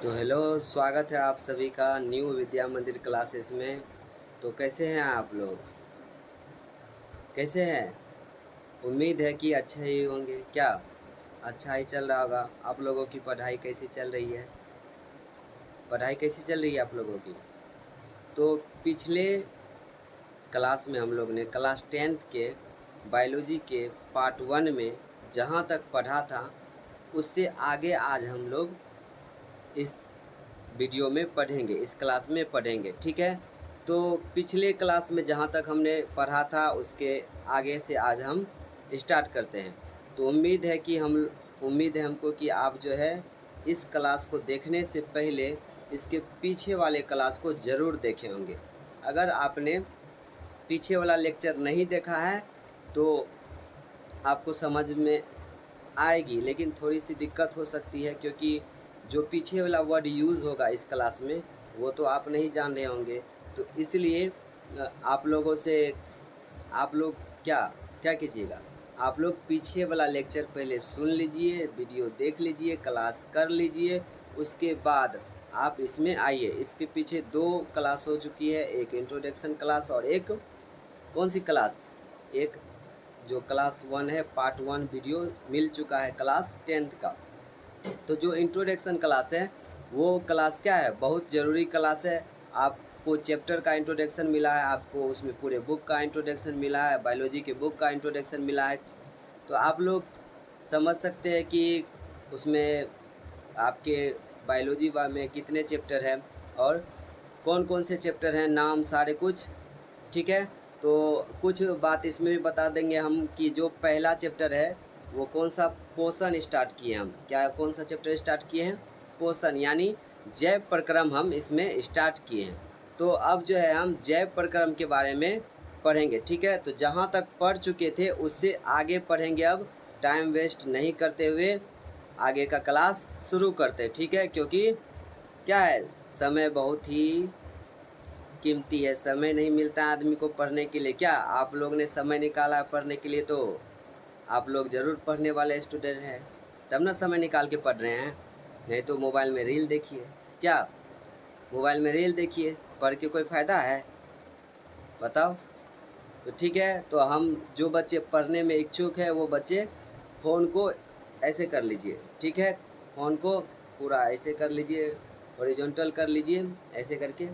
तो हेलो, स्वागत है आप सभी का न्यू विद्या मंदिर क्लासेस में। तो कैसे हैं आप लोग? कैसे हैं? उम्मीद है कि अच्छे ही होंगे। क्या अच्छा ही चल रहा होगा? आप लोगों की पढ़ाई कैसी चल रही है? पढ़ाई कैसी चल रही है आप लोगों की? तो पिछले क्लास में हम लोग ने क्लास 10th के बायोलॉजी के पार्ट 1 में जहाँ तक पढ़ा था उससे आगे आज हम लोग इस वीडियो में पढ़ेंगे, इस क्लास में पढ़ेंगे। ठीक है, तो पिछले क्लास में जहाँ तक हमने पढ़ा था उसके आगे से आज हम स्टार्ट करते हैं। तो उम्मीद है हमको कि आप जो है इस क्लास को देखने से पहले इसके पीछे वाले क्लास को ज़रूर देखे होंगे। अगर आपने पीछे वाला लेक्चर नहीं देखा है तो आपको समझ में आएगी, लेकिन थोड़ी सी दिक्कत हो सकती है क्योंकि जो पीछे वाला वर्ड यूज़ होगा इस क्लास में वो तो आप नहीं जान रहे होंगे। तो इसलिए आप लोगों से आप लोग क्या क्या कीजिएगा, आप लोग पीछे वाला लेक्चर पहले सुन लीजिए, वीडियो देख लीजिए, क्लास कर लीजिए, उसके बाद आप इसमें आइए। इसके पीछे 2 क्लास हो चुकी है, एक इंट्रोडक्शन क्लास और एक कौन सी क्लास, एक जो क्लास 1 है पार्ट 1 वीडियो मिल चुका है क्लास 10th का। तो जो इंट्रोडक्शन क्लास है वो क्लास क्या है, बहुत ज़रूरी क्लास है। आपको चैप्टर का इंट्रोडक्शन मिला है, आपको उसमें पूरे बुक का इंट्रोडक्शन मिला है, बायोलॉजी के बुक का इंट्रोडक्शन मिला है। तो आप लोग समझ सकते हैं कि उसमें आपके बायोलॉजी में कितने चैप्टर हैं और कौन कौन से चैप्टर हैं, नाम सारे कुछ। ठीक है, तो कुछ बात इसमें भी बता देंगे हम कि जो पहला चैप्टर है वो कौन सा पोषण स्टार्ट किए हम, क्या कौन सा चैप्टर स्टार्ट किए हैं, पोषण यानी जैव प्रक्रम हम इसमें स्टार्ट किए हैं। तो अब जो है हम जैव प्रक्रम के बारे में पढ़ेंगे। ठीक है, तो जहाँ तक पढ़ चुके थे उससे आगे पढ़ेंगे। अब टाइम वेस्ट नहीं करते हुए आगे का क्लास शुरू करते हैं। ठीक है, क्योंकि क्या है, समय बहुत ही कीमती है, समय नहीं मिलता आदमी को पढ़ने के लिए। क्या आप लोग ने समय निकाला पढ़ने के लिए? तो आप लोग ज़रूर पढ़ने वाले स्टूडेंट हैं, तब ना समय निकाल के पढ़ रहे हैं। नहीं तो मोबाइल में रील देखिए। क्या मोबाइल में रील देखिए, पढ़ के कोई फ़ायदा है? बताओ। तो ठीक है, तो हम जो बच्चे पढ़ने में इच्छुक है वो बच्चे फ़ोन को ऐसे कर लीजिए। ठीक है, फ़ोन को पूरा ऐसे कर लीजिए, हॉरिजॉन्टल कर लीजिए ऐसे करके।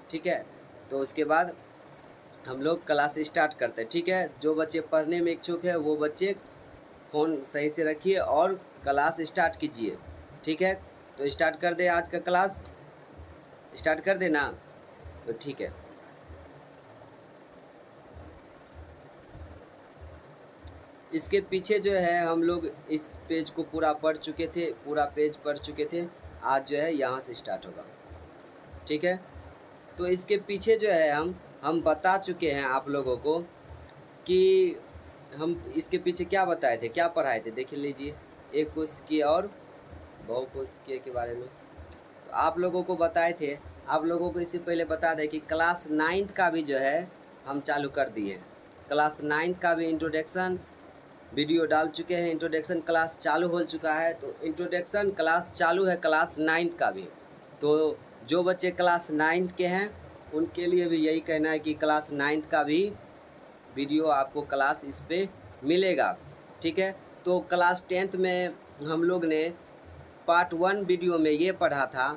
ठीक है, तो उसके बाद हम लोग क्लास स्टार्ट करते हैं। ठीक है, जो बच्चे पढ़ने में इच्छुक है वो बच्चे फ़ोन सही से रखिए और क्लास स्टार्ट कीजिए। ठीक है, तो स्टार्ट कर दे, आज का क्लास स्टार्ट कर देना। तो ठीक है, इसके पीछे जो है हम लोग इस पेज को पूरा पढ़ चुके थे, पूरा पेज पढ़ चुके थे। आज जो है यहाँ से स्टार्ट होगा। ठीक है, तो इसके पीछे जो है हम बता चुके हैं आप लोगों को कि हम इसके पीछे क्या बताए थे, क्या पढ़ाए थे, देख लीजिए। एक कोशिकीय और बहुकोशिकीय के बारे में तो आप लोगों को बताए थे। आप लोगों को इससे पहले बता दें कि क्लास 9th का भी जो है हम चालू कर दिए। क्लास 9th का भी इंट्रोडक्शन वीडियो डाल चुके हैं, इंट्रोडक्शन क्लास चालू हो चुका है। तो इंट्रोडक्शन क्लास चालू है क्लास 9th का भी। तो जो बच्चे क्लास 9th के हैं उनके लिए भी यही कहना है कि क्लास 9th का भी वीडियो आपको क्लास इस पर मिलेगा। ठीक है, तो क्लास 10th में हम लोग ने पार्ट 1 वीडियो में ये पढ़ा था।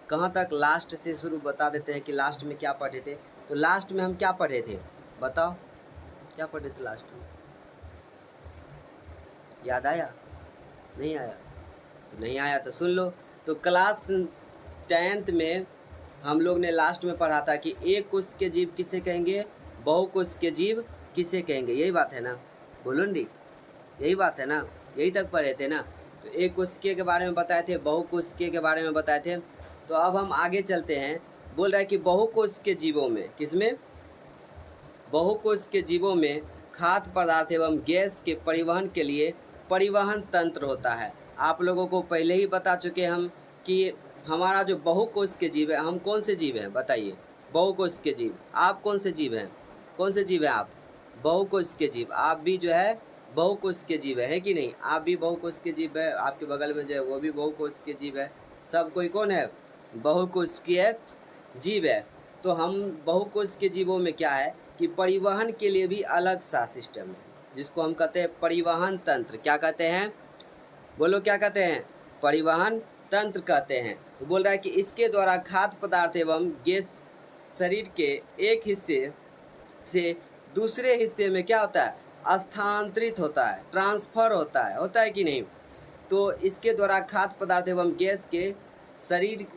कहाँ तक, लास्ट से शुरू बता देते हैं कि लास्ट में क्या पढ़े थे। तो लास्ट में हम क्या पढ़े थे, बताओ क्या पढ़े थे लास्ट में? याद आया? नहीं आया? तो नहीं आया तो सुन लो। तो क्लास 10th में हम लोग ने लास्ट में पढ़ा था कि एक कोश के जीव किसे कहेंगे, बहुकोश के जीव किसे कहेंगे। यही बात है ना, बोलो नी, यही बात है ना, यही तक पढ़े थे ना। तो एक कोशिकीय के बारे में बताए थे, बहुकोशिकीय के बारे में बताए थे। तो अब हम आगे चलते हैं। बोल रहा है कि बहुकोश के जीवों में, किसमें, बहुकोश के जीवों में खाद्य पदार्थ एवं गैस के परिवहन के लिए परिवहन तंत्र होता है। आप लोगों को पहले ही बता चुके हम कि हमारा जो बहुकोश के जीव है, हम कौन से जीव हैं बताइए? बहुकोश के जीव। आप कौन से जीव हैं? कौन से जीव हैं आप? बहुकोश के जीव। आप भी जो है बहुकोश के जीव है कि नहीं? आप भी बहुकोश के जीव है, आपके बगल में जो है वो भी बहुकोश के जीव है। सब कोई कौन है? बहुकोशिकीय जीव है। तो हम बहुकोशिकीय जीवों में क्या है कि परिवहन के लिए भी अलग सा सिस्टम है, जिसको हम कहते हैं परिवहन तंत्र। क्या कहते हैं, बोलो क्या कहते हैं, परिवहन तंत्र कहते हैं। तो बोल रहा है कि इसके द्वारा खाद्य पदार्थ एवं गैस शरीर के एक हिस्से से दूसरे हिस्से में क्या होता है, स्थानांतरित होता है, ट्रांसफर होता है कि नहीं। तो इसके द्वारा खाद्य पदार्थ एवं गैस शरीर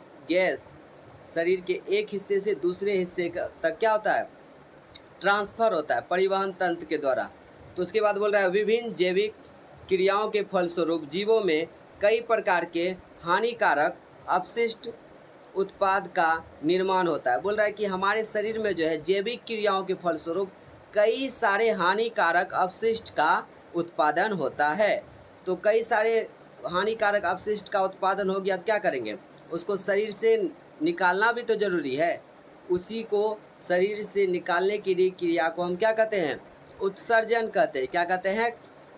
के एक हिस्से से दूसरे हिस्से तक क्या होता है, ट्रांसफर होता है परिवहन तंत्र के द्वारा। तो उसके बाद बोल रहा है विभिन्न जैविक क्रियाओं के फलस्वरूप जीवों में कई प्रकार के हानिकारक अपशिष्ट उत्पाद का निर्माण होता है। बोल रहा है कि हमारे शरीर में जो है जैविक क्रियाओं के फलस्वरूप कई सारे हानिकारक अपशिष्ट का उत्पादन होता है। तो कई सारे हानिकारक अपशिष्ट का उत्पादन हो गया तो क्या करेंगे, उसको शरीर से निकालना भी तो जरूरी है। उसी को शरीर से निकालने की क्रिया को हम क्या कहते हैं, उत्सर्जन कहते हैं। क्या कहते हैं,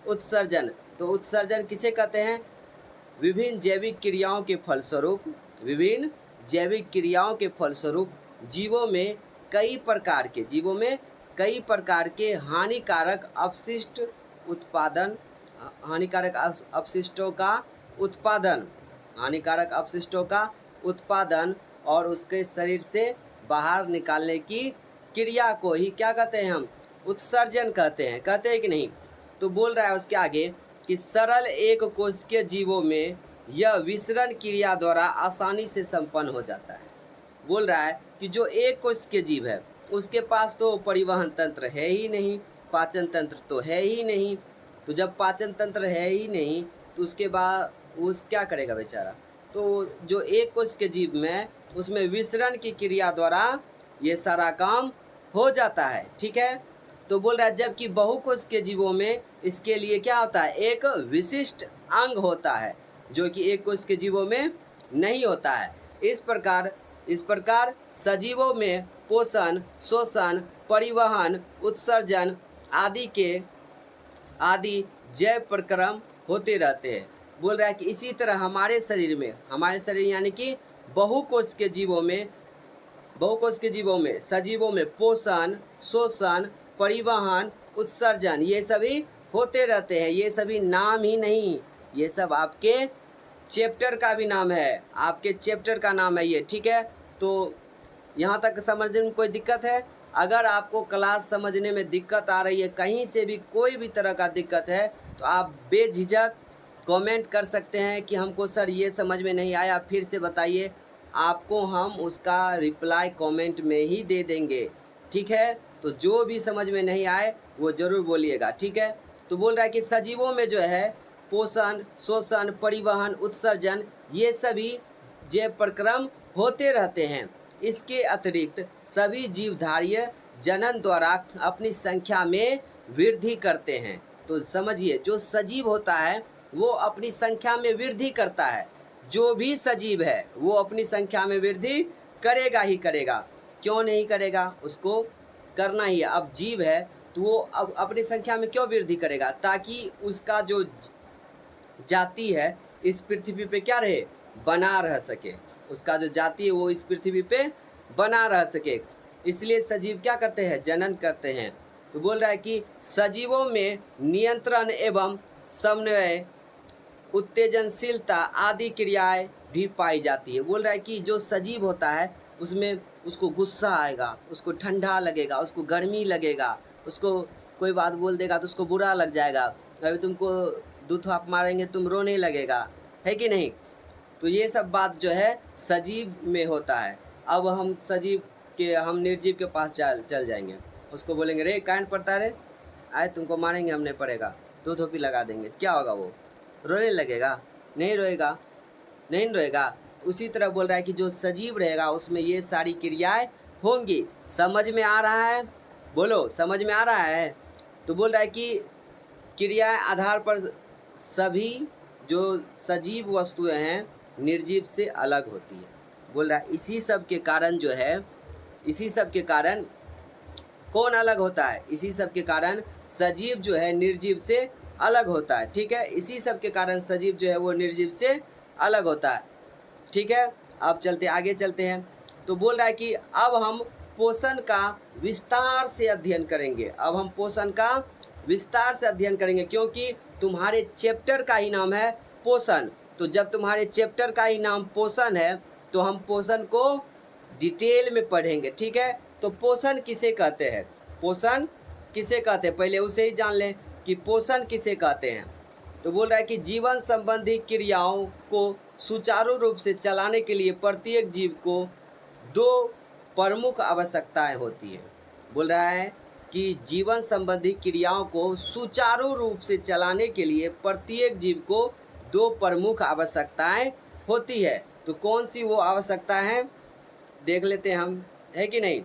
उत्सर्जन। तो उत्सर्जन किसे कहते हैं, विभिन्न जैविक क्रियाओं के फलस्वरूप जीवों में कई प्रकार के हानिकारक अपशिष्टों का उत्पादन और उसके शरीर से बाहर निकालने की क्रिया को ही क्या कहते हैं, हम उत्सर्जन कहते हैं कि नहीं। तो बोल रहा है उसके आगे कि सरल एक कोशिकीय जीवों में यह विसरण क्रिया द्वारा आसानी से संपन्न हो जाता है। बोल रहा है कि जो एक कोशिकीय जीव है उसके पास तो परिवहन तंत्र है ही नहीं, पाचन तंत्र तो है ही नहीं। तो जब पाचन तंत्र है ही नहीं तो उसके बाद उस क्या करेगा बेचारा। तो जो एक कोशिकीय जीव में उसमें विसरण की क्रिया द्वारा ये सारा काम हो जाता है, ठीक है। तो बोल रहा है जबकि बहुकोशिकीय जीवों में इसके लिए क्या होता है, एक विशिष्ट अंग होता है जो कि एक कोशिकीय जीवों में नहीं होता है। इस प्रकार सजीवों में पोषण, शोषण, परिवहन, उत्सर्जन आदि जैव प्रक्रम होते रहते हैं। बोल रहा है कि इसी तरह हमारे शरीर यानी कि बहुकोशिकीय जीवों में सजीवों में पोषण, शोषण, परिवहन, उत्सर्जन ये सभी होते रहते हैं। ये सभी नाम ही नहीं, ये सब आपके चैप्टर का भी नाम है, आपके चैप्टर का नाम है ये, ठीक है। तो यहाँ तक समझने में कोई दिक्कत है? अगर आपको क्लास समझने में दिक्कत आ रही है, कहीं से भी कोई भी तरह का दिक्कत है, तो आप बेझिझक कमेंट कर सकते हैं कि हमको सर ये समझ में नहीं आया, फिर से बताइए। आपको हम उसका रिप्लाई कमेंट में ही दे देंगे, ठीक है। तो जो भी समझ में नहीं आए वो ज़रूर बोलिएगा, ठीक है। तो बोल रहा है कि सजीवों में जो है पोषण, शोषण, परिवहन, उत्सर्जन ये सभी जैव प्रक्रम होते रहते हैं। इसके अतिरिक्त सभी जीवधारीय जनन द्वारा अपनी संख्या में वृद्धि करते हैं। तो समझिए, जो सजीव होता है वो अपनी संख्या में वृद्धि करता है। जो भी सजीव है वो अपनी संख्या में वृद्धि करेगा ही करेगा। क्यों नहीं करेगा, उसको करना ही है। अब जीव है तो वो अब अपनी संख्या में क्यों वृद्धि करेगा, ताकि उसका जो जाति है इस पृथ्वी पे क्या रहे, बना रह सके। उसका जो जाति है वो इस पृथ्वी पे बना रह सके। इसलिए सजीव क्या करते हैं, जनन करते हैं। तो बोल रहा है कि सजीवों में नियंत्रण एवं समन्वय, उत्तेजनशीलता आदि क्रियाएं भी पाई जाती है। बोल रहा है कि जो सजीव होता है उसमें उसको गुस्सा आएगा, उसको ठंडा लगेगा, उसको गर्मी लगेगा, उसको कोई बात बोल देगा तो उसको बुरा लग जाएगा। अभी तुमको दो थाप मारेंगे तुम रोने लगेगा, है कि नहीं। तो ये सब बात जो है सजीव में होता है। अब हम निर्जीव के पास चल जाएंगे, उसको बोलेंगे रे कान पड़ता रे, आए तुमको मारेंगे, हमने पड़ेगा, दो थोपी लगा देंगे, क्या होगा, वो रोने लगेगा, नहीं रोएगा। उसी तरह बोल रहा है कि जो सजीव रहेगा उसमें ये सारी क्रियाएं होंगी। समझ में आ रहा है, बोलो समझ में आ रहा है। तो बोल रहा है कि क्रियाएं आधार पर सभी जो सजीव वस्तुएं हैं निर्जीव से अलग होती है। बोल रहा है इसी सब के कारण कौन अलग होता है, इसी सब के कारण सजीव जो है निर्जीव से अलग होता है, ठीक है। इसी सब के कारण सजीव जो है वो निर्जीव से अलग होता है, ठीक है। अब चलते आगे चलते हैं। तो बोल रहा है कि अब हम पोषण का विस्तार से अध्ययन करेंगे। अब हम पोषण का विस्तार से अध्ययन करेंगे, क्योंकि तुम्हारे चैप्टर का ही नाम है पोषण। तो जब तुम्हारे चैप्टर का ही नाम पोषण है तो हम पोषण को डिटेल में पढ़ेंगे, ठीक है। तो पोषण किसे कहते हैं, पोषण किसे कहते हैं, पहले उसे ही जान लें कि पोषण किसे कहते हैं। तो बोल रहा है कि जीवन संबंधी क्रियाओं को सुचारू रूप से चलाने के लिए प्रत्येक जीव को दो प्रमुख आवश्यकताएं होती है। बोल रहा है कि जीवन संबंधी क्रियाओं को सुचारू रूप से चलाने के लिए प्रत्येक जीव को दो प्रमुख आवश्यकताएं होती है। तो कौन सी वो आवश्यकता है देख लेते हैं हम, है कि नहीं।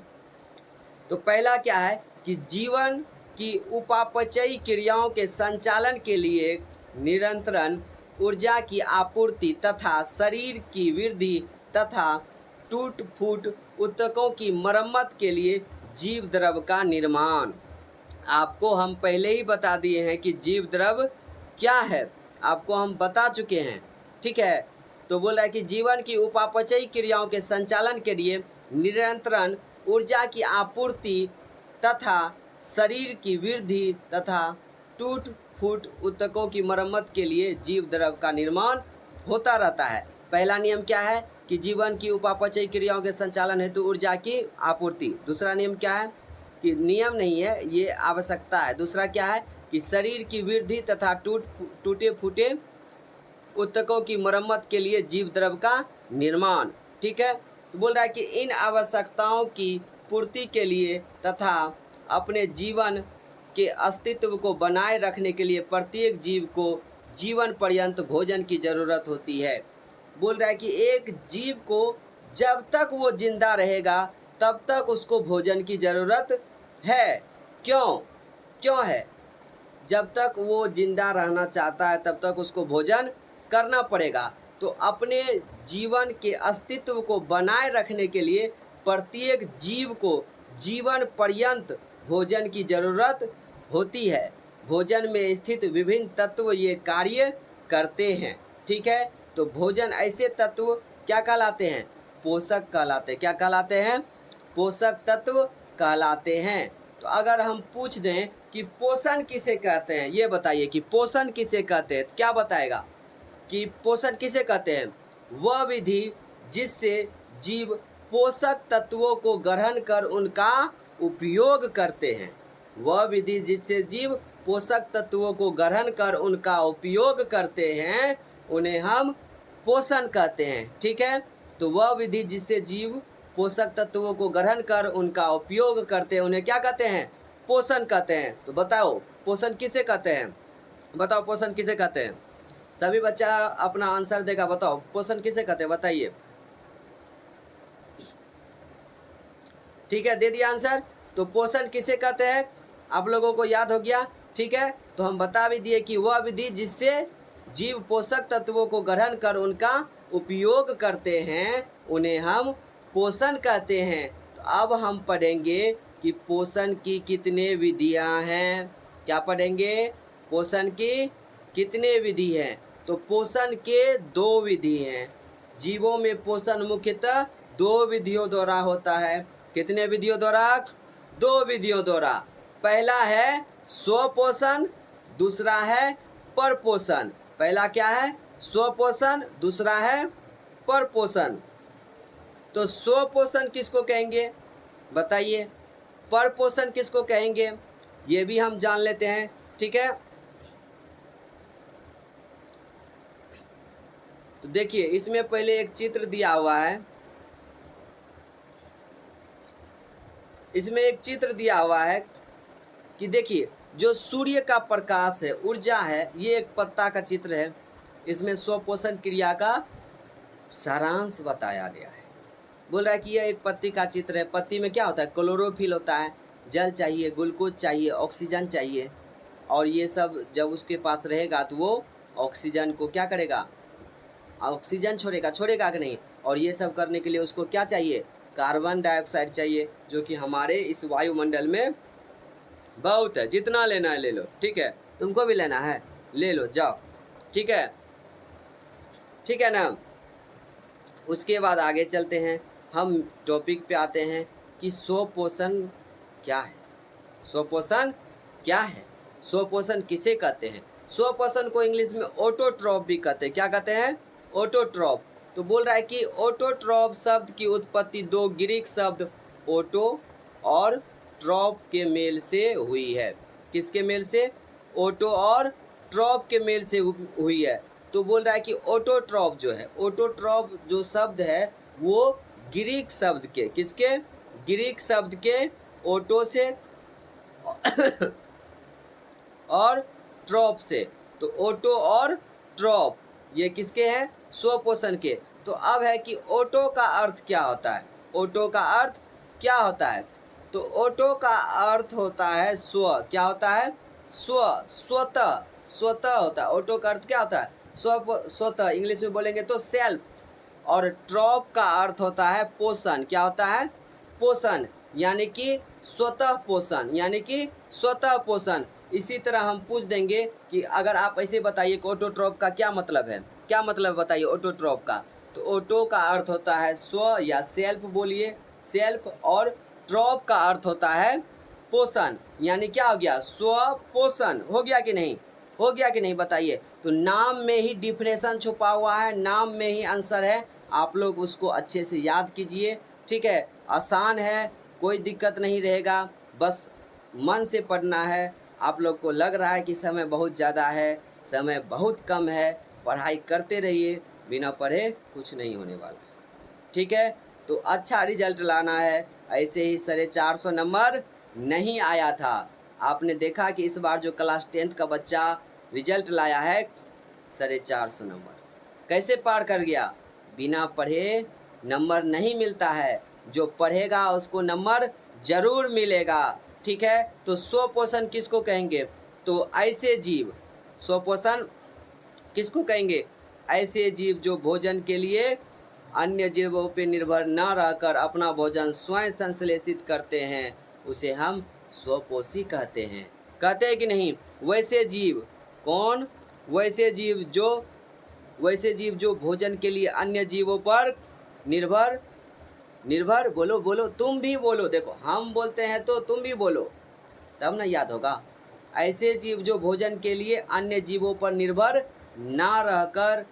तो पहला क्या है कि जीवन की उपापचयी क्रियाओं के संचालन के लिए निरंतर ऊर्जा की आपूर्ति तथा शरीर की वृद्धि तथा टूट फूट ऊतकों की मरम्मत के लिए जीव द्रव का निर्माण। आपको हम पहले ही बता दिए हैं कि जीव द्रव क्या है, आपको हम बता चुके हैं, ठीक है। तो बोल रहा है कि जीवन की उपापचयी क्रियाओं के संचालन के लिए निरंतर ऊर्जा की आपूर्ति तथा शरीर की वृद्धि तथा टूट फूट ऊतकों की मरम्मत के लिए जीव द्रव का निर्माण होता रहता है। पहला नियम क्या है कि जीवन की उपापचयी क्रियाओं के संचालन हेतु ऊर्जा की आपूर्ति। दूसरा नियम क्या है कि नियम नहीं है, ये आवश्यकता है। दूसरा क्या है कि शरीर की वृद्धि तथा टूटे फूटे ऊतकों की मरम्मत के लिए जीव द्रव का निर्माण, ठीक है। तो बोल रहा है कि इन आवश्यकताओं की पूर्ति के लिए तथा अपने जीवन के अस्तित्व को बनाए रखने के लिए प्रत्येक जीव को जीवन पर्यंत भोजन की जरूरत होती है। बोल रहा है कि एक जीव को जब तक वो जिंदा रहेगा तब तक उसको भोजन की जरूरत है। क्यों है, जब तक वो जिंदा रहना चाहता है तब तक उसको भोजन करना पड़ेगा। तो अपने जीवन के अस्तित्व को बनाए रखने के लिए प्रत्येक जीव को जीवन पर्यंत भोजन की जरूरत होती है। भोजन में स्थित विभिन्न तत्व ये कार्य करते हैं, ठीक है। तो भोजन ऐसे तत्व क्या कहलाते हैं, पोषक कहलाते हैं। क्या कहलाते हैं, पोषक तत्व कहलाते हैं। तो अगर हम पूछ दें कि पोषण किसे कहते हैं, ये बताइए कि पोषण किसे कहते हैं, क्या बताएगा कि पोषण किसे कहते हैं। वह विधि जिससे जीव पोषक तत्वों को ग्रहण कर उनका उपयोग करते हैं। वह विधि जिससे जीव पोषक तत्वों को ग्रहण कर उनका उपयोग करते हैं उन्हें हम पोषण कहते हैं, ठीक है। तो वह विधि जिससे जीव पोषक तत्वों को ग्रहण कर उनका उपयोग करते हैं उन्हें क्या कहते हैं, पोषण कहते हैं। तो बताओ पोषण किसे कहते हैं, बताओ पोषण किसे कहते हैं। सभी बच्चा अपना आंसर देगा, बताओ पोषण किसे कहते हैं, बताइए। ठीक है, दे दिया आंसर। तो पोषण किसे कहते हैं आप लोगों को याद हो गया, ठीक है। तो हम बता भी दिए कि वह विधि जिससे जीव पोषक तत्वों को ग्रहण कर उनका उपयोग करते हैं उन्हें हम पोषण कहते हैं। तो अब हम पढ़ेंगे कि पोषण की कितने विधियां हैं। क्या पढ़ेंगे, पोषण की कितने विधि हैं। तो पोषण के दो विधि हैं। जीवों में पोषण मुख्यतः दो विधियों द्वारा होता है। कितने विधियों द्वारा, दो विधियों द्वारा। पहला है स्वपोषण, दूसरा है परपोषण। पहला क्या है, स्वपोषण, दूसरा है परपोषण। तो स्वपोषण किसको कहेंगे बताइए, परपोषण किसको कहेंगे ये भी हम जान लेते हैं, ठीक है। तो देखिए इसमें पहले एक चित्र दिया हुआ है, इसमें एक चित्र दिया हुआ है कि देखिए जो सूर्य का प्रकाश है, ऊर्जा है, ये एक पत्ता का चित्र है। इसमें स्वपोषण क्रिया का सारांश बताया गया है। बोल रहा है कि यह एक पत्ती का चित्र है। पत्ती में क्या होता है, क्लोरोफिल होता है, जल चाहिए, ग्लूकोज चाहिए, ऑक्सीजन चाहिए, और ये सब जब उसके पास रहेगा तो वो ऑक्सीजन को क्या करेगा, ऑक्सीजन छोड़ेगा कि नहीं। और ये सब करने के लिए उसको क्या चाहिए, कार्बन डाइऑक्साइड चाहिए, जो कि हमारे इस वायुमंडल में बहुत है। जितना लेना है ले लो, ठीक है। तुमको भी लेना है ले लो, जाओ, ठीक है, ठीक है ना। उसके बाद आगे चलते हैं, हम टॉपिक पे आते हैं कि स्वपोषण क्या है। स्वपोषण क्या है? स्वपोषण किसे कहते हैं? स्वपोषण को इंग्लिश में ऑटोट्रॉप भी कहते हैं। क्या कहते हैं? ऑटोट्रॉप। तो बोल रहा है कि ऑटोट्रॉप शब्द की उत्पत्ति दो ग्रीक शब्द ऑटो और ट्रॉप के मेल से हुई है। किसके मेल से? ऑटो और ट्रॉप के मेल से हुई है। तो बोल रहा है कि ऑटोट्रॉप जो है, ऑटोट्रॉप जो शब्द है वो ग्रीक शब्द के, किसके? ग्रीक शब्द के ऑटो से और ट्रॉप से। तो ऑटो और ट्रॉप ये किसके हैं? स्वपोषण के। तो अब है कि ऑटो का अर्थ क्या होता है? ऑटो का अर्थ क्या होता है? तो ऑटो का अर्थ होता है स्व। क्या होता है? स्व, स्वतः, स्वतः होता है। ऑटो का अर्थ क्या होता है? स्व, स्वतः। इंग्लिश में बोलेंगे तो सेल्फ। और ट्रॉप का अर्थ होता है पोषण। क्या होता है? पोषण, यानी कि स्वतः पोषण, यानी कि स्वतः पोषण। इसी तरह हम पूछ देंगे कि अगर आप ऐसे बताइए कि ऑटोट्रॉप का क्या मतलब है, क्या मतलब बताइए ऑटोट्रॉप का। तो ऑटो का अर्थ होता है स्व या सेल्फ, बोलिए सेल्फ, और ट्रॉप का अर्थ होता है पोषण, यानी क्या हो गया? स्व पोषण। हो गया कि नहीं? हो गया कि नहीं बताइए। तो नाम में ही डिफिनेशन छुपा हुआ है, नाम में ही आंसर है। आप लोग उसको अच्छे से याद कीजिए, ठीक है? आसान है, कोई दिक्कत नहीं रहेगा, बस मन से पढ़ना है। आप लोग को लग रहा है कि समय बहुत ज़्यादा है, समय बहुत कम है, पढ़ाई करते रहिए, बिना पढ़े कुछ नहीं होने वाला, ठीक है? तो अच्छा रिजल्ट लाना है। ऐसे ही 450 नंबर नहीं आया था। आपने देखा कि इस बार जो क्लास 10th का बच्चा रिजल्ट लाया है 450 नंबर, कैसे पार कर गया? बिना पढ़े नंबर नहीं मिलता है, जो पढ़ेगा उसको नंबर जरूर मिलेगा, ठीक है? तो स्वपोषण किसको कहेंगे? तो ऐसे जीव, स्वपोषण किसको कहेंगे? ऐसे जीव जो भोजन के लिए अन्य जीवों पर निर्भर न रहकर अपना भोजन स्वयं संश्लेषित करते हैं, उसे हम स्वपोषी कहते हैं। कहते हैं कि नहीं? वैसे जीव कौन? वैसे जीव जो भोजन के लिए अन्य जीवों पर निर्भर बोलो बोलो, तुम भी बोलो, देखो हम बोलते हैं तो तुम भी बोलो, तब ना याद होगा। ऐसे जीव जो भोजन के लिए अन्य जीवों पर निर्भर ना रहकर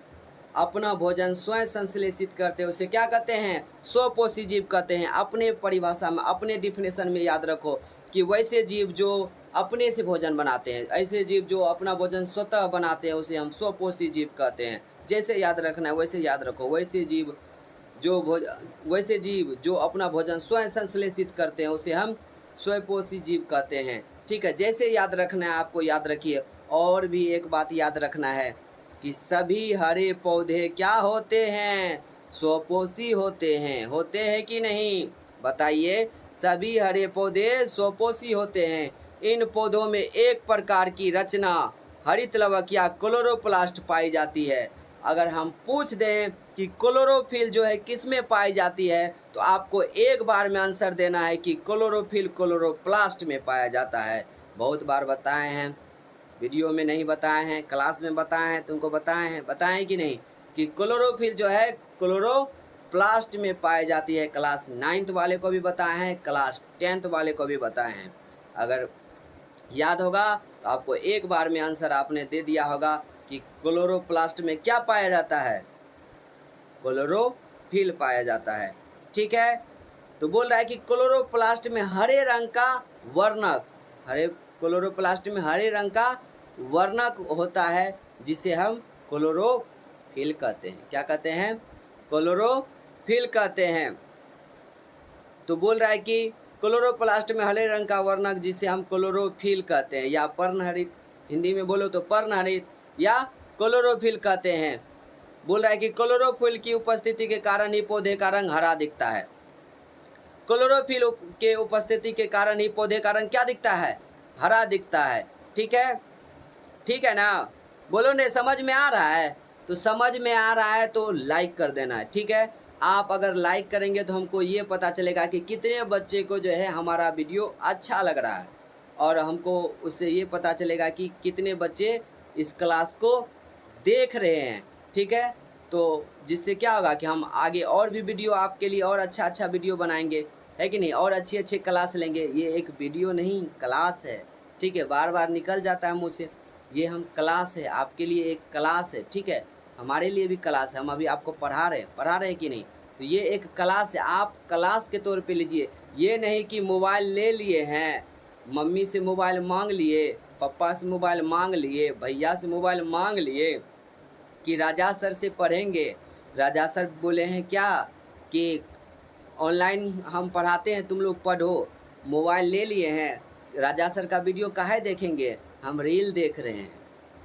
अपना भोजन स्वयं संश्लेषित करते हैं, उसे क्या कहते हैं? स्वपोषी जीव कहते हैं। अपने परिभाषा में, अपने डिफिनेशन में याद रखो कि वैसे जीव जो अपने से भोजन बनाते हैं, ऐसे जीव जो अपना भोजन स्वतः बनाते हैं, उसे हम स्वपोषी जीव कहते हैं। जैसे याद रखना है वैसे याद रखो। वैसे जीव जो अपना भोजन स्वयं संश्लेषित करते हैं, उसे हम स्वपोषी जीव कहते हैं, ठीक है? जैसे याद रखना है आपको, याद रखिए। और भी एक बात याद रखना है कि सभी हरे पौधे क्या होते हैं? स्वपोषी होते हैं। होते हैं कि नहीं? बताइए। सभी हरे पौधे स्वपोषी होते हैं। इन पौधों में एक प्रकार की रचना हरित लवक या क्लोरोप्लास्ट पाई जाती है। अगर हम पूछ दें कि क्लोरोफिल जो है किस में पाई जाती है, तो आपको एक बार में आंसर देना है कि क्लोरोफिल क्लोरोप्लास्ट में पाया जाता है। बहुत बार बताए हैं, वीडियो में नहीं बताए हैं, क्लास में बताए हैं, तुमको बताए कि नहीं कि क्लोरोफिल जो है क्लोरोप्लास्ट में पाई जाती है। क्लास 9th वाले को भी बताए हैं, क्लास 10th वाले को भी बताए हैं। अगर याद होगा तो आपको एक बार में आंसर आपने दे दिया होगा कि क्लोरोप्लास्ट में क्या पाया जाता है? क्लोरोफिल पाया जाता है, ठीक है? तो बोल रहा है कि क्लोरोप्लास्ट में हरे रंग का वर्णक, क्लोरोप्लास्ट में हरे रंग का वर्णक होता है, जिसे हम क्लोरोफिल कहते हैं। क्या कहते हैं? क्लोरोफिल कहते हैं। तो बोल रहा है कि क्लोरोप्लास्ट में हरे रंग का वर्णक जिसे हम क्लोरोफिल कहते हैं, या पर्णहरित, हिंदी में बोलो तो पर्णहरित या क्लोरोफिल कहते हैं। बोल रहा है कि क्लोरोफिल की उपस्थिति के कारण ही पौधे का रंग हरा दिखता है। क्लोरोफिल के उपस्थिति के कारण ही पौधे का रंग क्या दिखता है? हरा दिखता है, ठीक है? ठीक है ना? बोलो ने, समझ में आ रहा है? तो समझ में आ रहा है तो लाइक कर देना है, ठीक है? आप अगर लाइक करेंगे तो हमको ये पता चलेगा कि कितने बच्चे को जो है हमारा वीडियो अच्छा लग रहा है, और हमको उससे ये पता चलेगा कि कितने बच्चे इस क्लास को देख रहे हैं, ठीक है? तो जिससे क्या होगा कि हम आगे और भी वीडियो आपके लिए और अच्छा वीडियो बनाएंगे, है कि नहीं, और अच्छे क्लास लेंगे। ये एक वीडियो नहीं क्लास है, ठीक है, बार बार निकल जाता है मुँह से। ये हम क्लास है, आपके लिए एक क्लास है, ठीक है, हमारे लिए भी क्लास है। हम अभी आपको पढ़ा रहे हैं कि नहीं, तो ये एक क्लास है, आप क्लास के तौर पे लीजिए। ये नहीं कि मोबाइल ले लिए हैं, मम्मी से मोबाइल मांग लिए, पापा से मोबाइल मांग लिए, भैया से मोबाइल मांग लिए कि राजा सर से पढ़ेंगे। राजा सर बोले हैं क्या कि ऑनलाइन हम पढ़ाते हैं, तुम लोग पढ़ो। मोबाइल ले लिए हैं, राजा सर का वीडियो काहे देखेंगे, हम रील देख रहे हैं।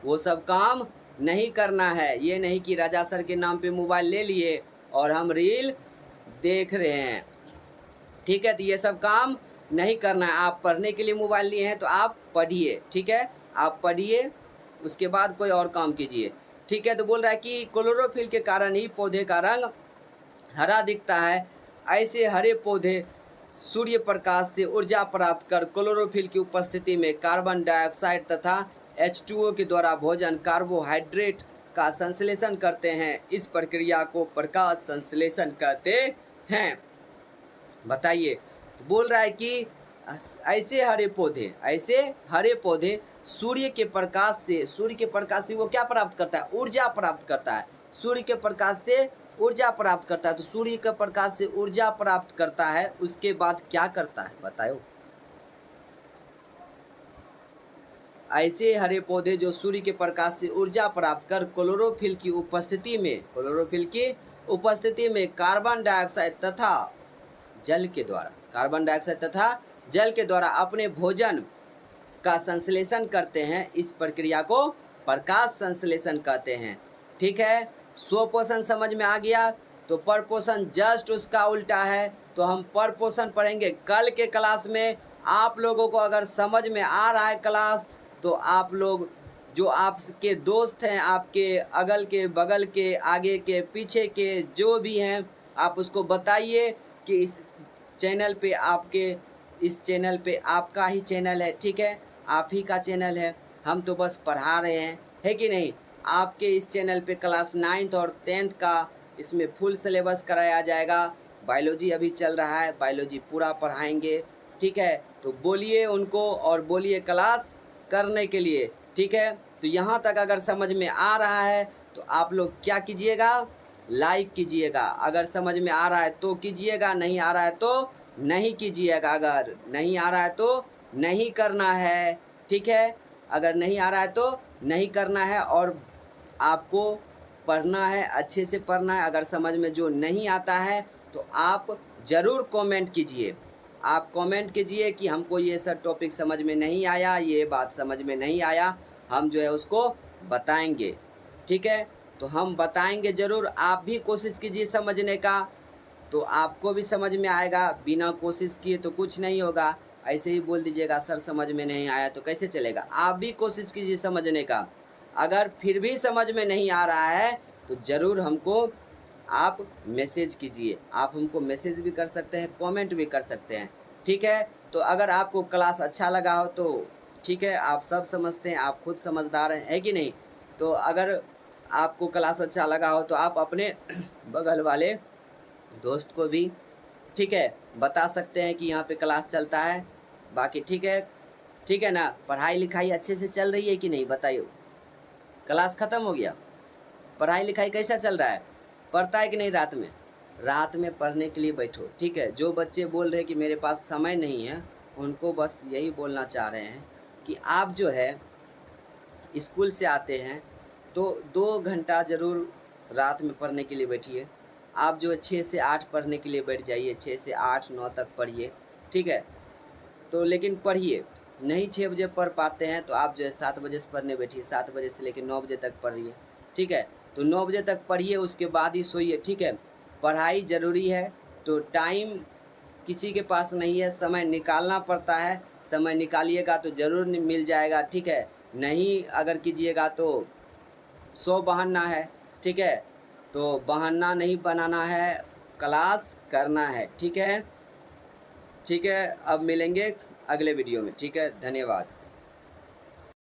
वो सब काम नहीं करना है। ये नहीं कि राजा सर के नाम पे मोबाइल ले लिए और हम रील देख रहे हैं, ठीक है, तो ये सब काम नहीं करना है। आप पढ़ने के लिए मोबाइल लिए हैं तो आप पढ़िए, ठीक है, आप पढ़िए, उसके बाद कोई और काम कीजिए, ठीक है। तो बोल रहा है कि क्लोरोफिल के कारण ही पौधे का रंग हरा दिखता है। ऐसे हरे पौधे सूर्य प्रकाश से ऊर्जा प्राप्त कर क्लोरोफिल की उपस्थिति में कार्बन डाइऑक्साइड तथा H2O के द्वारा भोजन कार्बोहाइड्रेट का संश्लेषण करते हैं। इस प्रक्रिया को प्रकाश संश्लेषण कहते हैं। बताइए, तो बोल रहा है कि ऐसे हरे पौधे सूर्य के प्रकाश से वो क्या प्राप्त करता है, ऊर्जा प्राप्त करता है। सूर्य के प्रकाश से ऊर्जा प्राप्त करता है, तो सूर्य के प्रकाश से ऊर्जा प्राप्त करता है, उसके बाद क्या करता है बताओ। ऐसे हरे पौधे जो सूर्य के प्रकाश से ऊर्जा प्राप्त कर क्लोरोफिल की उपस्थिति में कार्बन डाइऑक्साइड तथा जल के द्वारा अपने भोजन का संश्लेषण करते हैं। इस प्रक्रिया को प्रकाश संश्लेषण कहते हैं, ठीक है। स्वपोषण समझ में आ गया, तो परपोषण जस्ट उसका उल्टा है। तो हम परपोषण पढ़ेंगे कल के क्लास में। आप लोगों को अगर समझ में आ रहा है क्लास, तो आप लोग जो आपके दोस्त हैं, आपके अगल के बगल के आगे के पीछे के जो भी हैं, आप उसको बताइए कि इस चैनल पे आपका ही चैनल है, ठीक है, आप ही का चैनल है। हम तो बस पढ़ा रहे हैं, है कि नहीं। आपके इस चैनल पे क्लास 9th और 10th का इसमें फुल सिलेबस कराया जाएगा। बायोलॉजी अभी चल रहा है, बायोलॉजी पूरा पढ़ाएंगे, ठीक है। तो बोलिए उनको और बोलिए क्लास करने के लिए, ठीक है। तो यहाँ तक अगर समझ में आ रहा है तो आप लोग क्या कीजिएगा, लाइक कीजिएगा। अगर समझ में आ रहा है तो कीजिएगा, नहीं आ रहा है तो नहीं कीजिएगा। अगर नहीं आ रहा है तो नहीं करना है, ठीक है। अगर नहीं आ रहा है तो नहीं करना है, और आपको पढ़ना है, अच्छे से पढ़ना है। अगर समझ में जो नहीं आता है तो आप ज़रूर कमेंट कीजिए। आप कमेंट कीजिए कि हमको ये सब टॉपिक समझ में नहीं आया, ये बात समझ में नहीं आया, हम जो है उसको बताएंगे, ठीक है। तो हम बताएंगे ज़रूर। आप भी कोशिश कीजिए समझने का, तो आपको भी समझ में आएगा। बिना कोशिश किए तो कुछ नहीं होगा। ऐसे ही बोल दीजिएगा सर समझ में नहीं आया, तो कैसे चलेगा। आप भी कोशिश कीजिए समझने का। अगर फिर भी समझ में नहीं आ रहा है तो ज़रूर हमको आप मैसेज कीजिए। आप हमको मैसेज भी कर सकते हैं, कमेंट भी कर सकते हैं, ठीक है। तो अगर आपको क्लास अच्छा लगा हो तो ठीक है, आप सब समझते हैं, आप खुद समझदार हैं, है कि नहीं। तो अगर आपको क्लास अच्छा लगा हो तो आप अपने बगल वाले दोस्त को भी, ठीक है, बता सकते हैं कि यहाँ पे क्लास चलता है। बाकी ठीक है ना। पढ़ाई लिखाई अच्छे से चल रही है कि नहीं बताइए। क्लास ख़त्म हो गया, पढ़ाई लिखाई कैसा चल रहा है, पढ़ता है कि नहीं। रात में पढ़ने के लिए बैठो, ठीक है। जो बच्चे बोल रहे हैं कि मेरे पास समय नहीं है, उनको बस यही बोलना चाह रहे हैं कि आप जो है स्कूल से आते हैं तो 2 घंटा ज़रूर रात में पढ़ने के लिए बैठिए। आप जो है 6 से 8 पढ़ने के लिए बैठ जाइए, 6 से 8 9 तक पढ़िए, ठीक है। तो लेकिन पढ़िए, नहीं 6 बजे पढ़ पाते हैं तो आप जो है 7 बजे से पढ़ने बैठिए, 7 बजे से लेकर 9 बजे तक पढ़िए, ठीक है। तो 9 बजे तक पढ़िए, उसके बाद ही सोइए, ठीक है। पढ़ाई ज़रूरी है, तो टाइम किसी के पास नहीं है, समय निकालना पड़ता है। समय निकालिएगा तो ज़रूर मिल जाएगा, ठीक है। नहीं अगर कीजिएगा तो 100 बहाना है, ठीक है। तो बहाना नहीं बनाना है, क्लास करना है, ठीक है। अब मिलेंगे अगले वीडियो में, ठीक है। धन्यवाद।